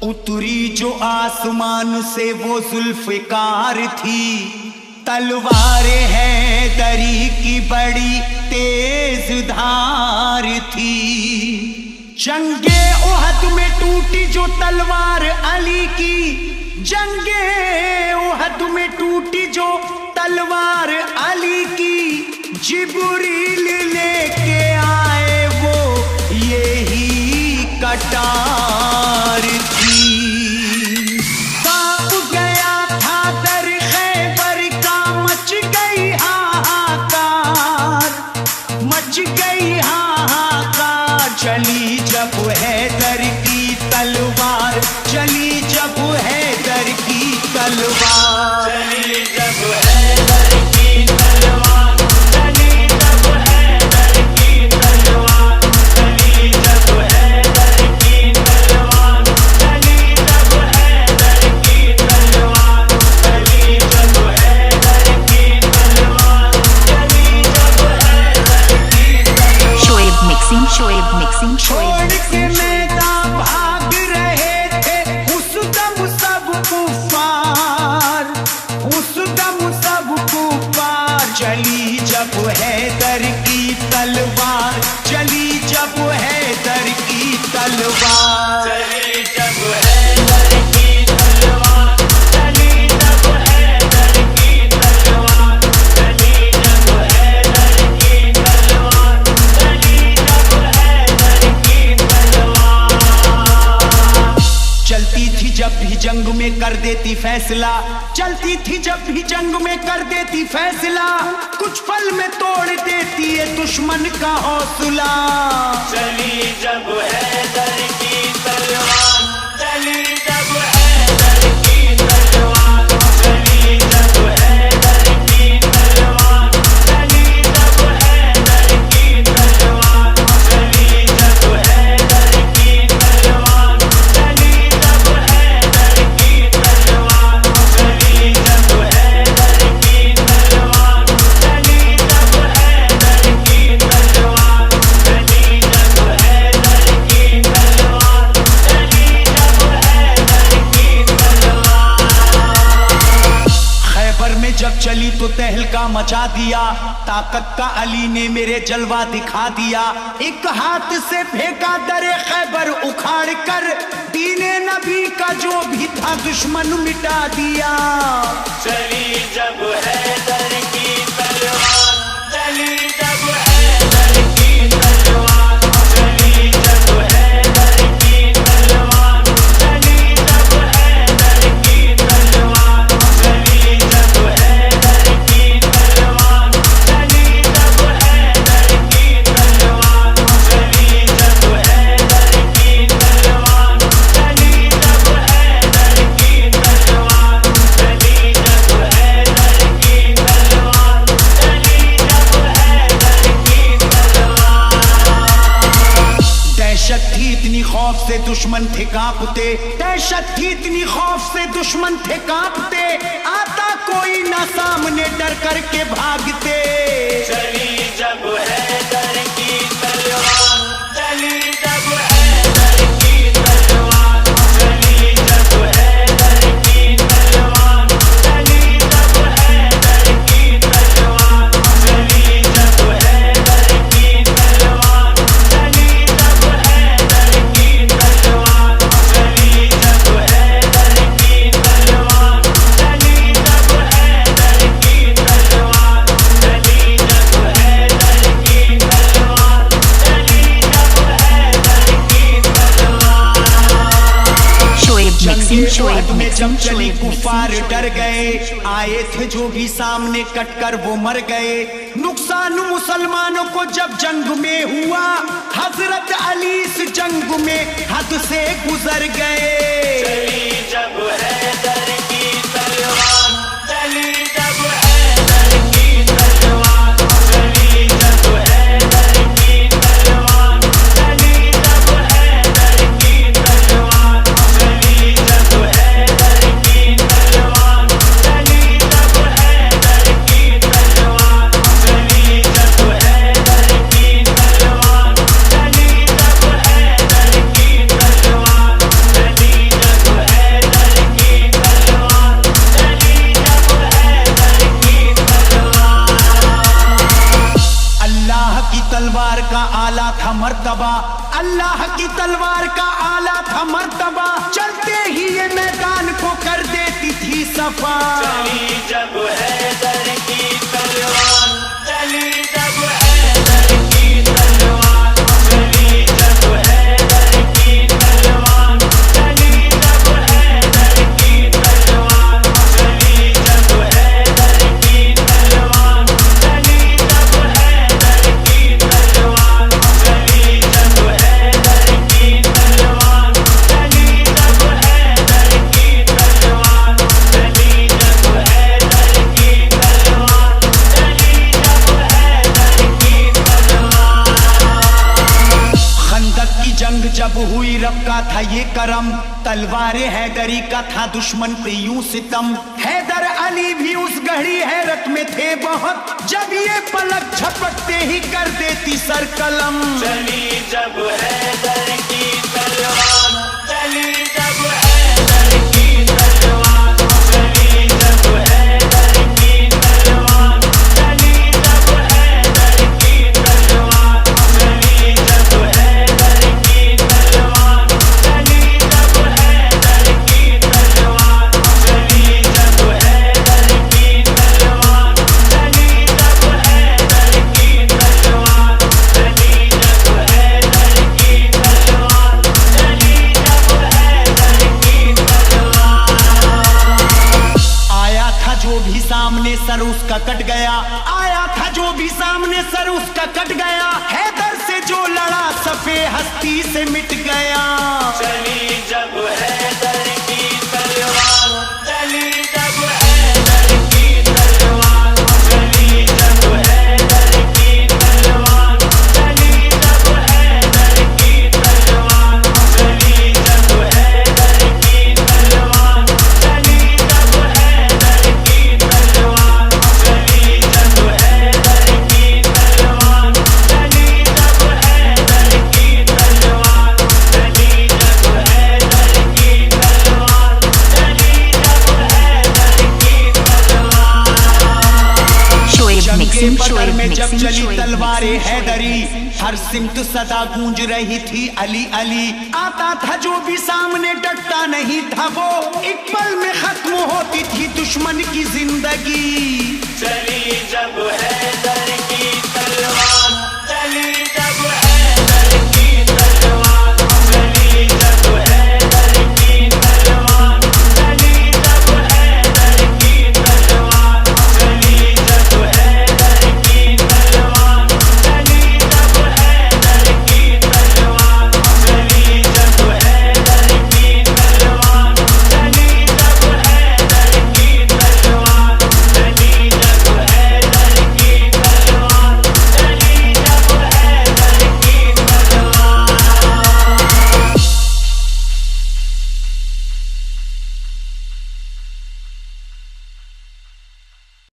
उतरी जो आसमान से वो जुल्फ़िकार थी, तलवार है दरी की बड़ी तेज धार थी। जंगे उहद में टूटी जो तलवार अली की, जंगे उहद में टूटी जो तलवार अली की, जिब्रील लेके आए वो यही कटार थी। कांप गया था दर खैबर का, मच गई हाहाकार, मच गई हाहाकार। चली जब हैदर की तलवार, चली जब हैदर की तलवार, चली जब हैदर की तलवार, चली जब हैदर की तलवार, चली जब हैदर की तलवार, चली जब हैदर की तलवार, चली जब हैदर की तलवार, चली जब हैदर की तलवार। शोएब मिक्सिंग छोड़ के मैदान भाग रहे थे उस दम सब कुफार, उस दम सब कुफार। चली जब हैदर की तलवार, चली जब हैदर की तलवार, चली जब हैदर की तलवार, चली जब हैदर की तलवार, चली जब हैदर की तलवार, चली जब हैदर की तलवार। चलती थी जब भी जंग में कर देती फैसला, चलती थी जब भी जंग में कर देती फैसला। कुछ पल में तोड़ देती है दुश्मन का हौसला। चली जब हैदर की तलवार, चली जब हैदर की तलवार, चली जब हैदर की तलवार, चली जब हैदर की तलवार, चली जब हैदर की तलवार, चली जब हैदर की तलवार, चली जब हैदर की तलवार, चली जब हैदर की तलवार, चली जब हैदर की तलवार, चली जब हैदर की तलवार। खैबर में जब चली तो तहलका मचा दिया, ताकत का अली ने मेरे जलवा दिखा दिया। एक हाथ से फेंका दरे खैबर उखाड़ कर, दीने नबी का जो भी था दुश्मन मिटा दिया। चली जब हैदर की तलवार, चली जब हैदर की तलवार, चली जब हैदर की तलवार, चली जब हैदर की तलवार, चली जब हैदर की तलवार, चली जब हैदर की तलवार, चली जब हैदर की तलवार, चली जब हैदर की तलवार, चली जब हैदर की तलवार, चली जब हैदर की तलवार। दहशत थी इतनी खौफ से दुश्मन थे कांपते, दहशत थी इतनी खौफ से दुश्मन थे कांपते। आता कोई ना सामने डर करके भागते। चली जब हैदर की तलवार, चली जब हैदर की तलवार, चली जब हैदर की तलवार, चली जब हैदर की तलवार, चली जब हैदर की तलवार, चली जब हैदर की तलवार, चली जब हैदर की तलवार, चली जब हैदर की तलवार, चली जब हैदर की तलवार, चली जब हैदर की तलवार। शोएब में जब चली मिक्सिंग कुफार डर गए, आए थे जो भी सामने कटकर वो मर गए। नुकसान मुसलमानों को जब जंग में हुआ, हजरत अली इस जंग में हद से गुजर गए। चली जब हैदर की तलवार, चली जब हैदर की तलवार, चली जब हैदर की तलवार, चली जब हैदर की तलवार, चली जब हैदर की तलवार, चली जब हैदर की तलवार, चली जब हैदर की तलवार। तलवार का आला था मर्तबा, अल्लाह की तलवार का आला था मर्तबा, चलते ही ये मैदान को कर देती थी सफा। चली जब हैदर की तलवार, चली जब हैदर की तलवार, चली जब हैदर की तलवार, चली जब हैदर की तलवार, चली जब हैदर की तलवार, चली जब हैदर की तलवार, चली जब हैदर की तलवार, चली जब हैदर की तलवार, चली जब हैदर की तलवार, चली जब हैदर की तलवार। खंदक की जंग जब हुई रब का था ये करम, तलवारे हैदरी का था दुश्मन पे यूं सितम। हैदर अली भी उस घड़ी हैरत में थे बहुत, जब ये पलक झपकते ही कर देती सर कलम। चली जब हैदर की तलवार, चली जब हैदर की तलवार, चली जब हैदर की तलवार, चली जब हैदर की तलवार, चली जब हैदर की तलवार, चली जब हैदर की तलवार, चली जब हैदर की तलवार, चली जब हैदर की तलवार, चली जब हैदर की तलवार, चली जब हैदर की तलवार। आया था जो भी सामने सर उसका कट गया, आया था जो भी सामने सर उसका कट गया, हैदर से जो लड़ा सफे हस्ती से मिट गया। चली जब हैदर की तलवार, चली जब हैदर की तलवार, चली जब हैदर की तलवार, चली जब हैदर की तलवार, चली जब हैदर की तलवार, चली जब हैदर की तलवार, चली जब हैदर की तलवार, चली जब हैदर की तलवार, चली जब हैदर की तलवार, चली जब हैदर की तलवार। शोएब जंगे मिक्सिंग, बदर शोएब में जब मिक्सिंग, चली शोएब तलवारे मिक्सिंग, हैदरी, हर सिमत सदा गूंज रही थी अली अली। आता था जो भी सामने डटता नहीं था वो, एक पल में खत्म होती थी दुश्मन की जिंदगी। चली जब हैदर की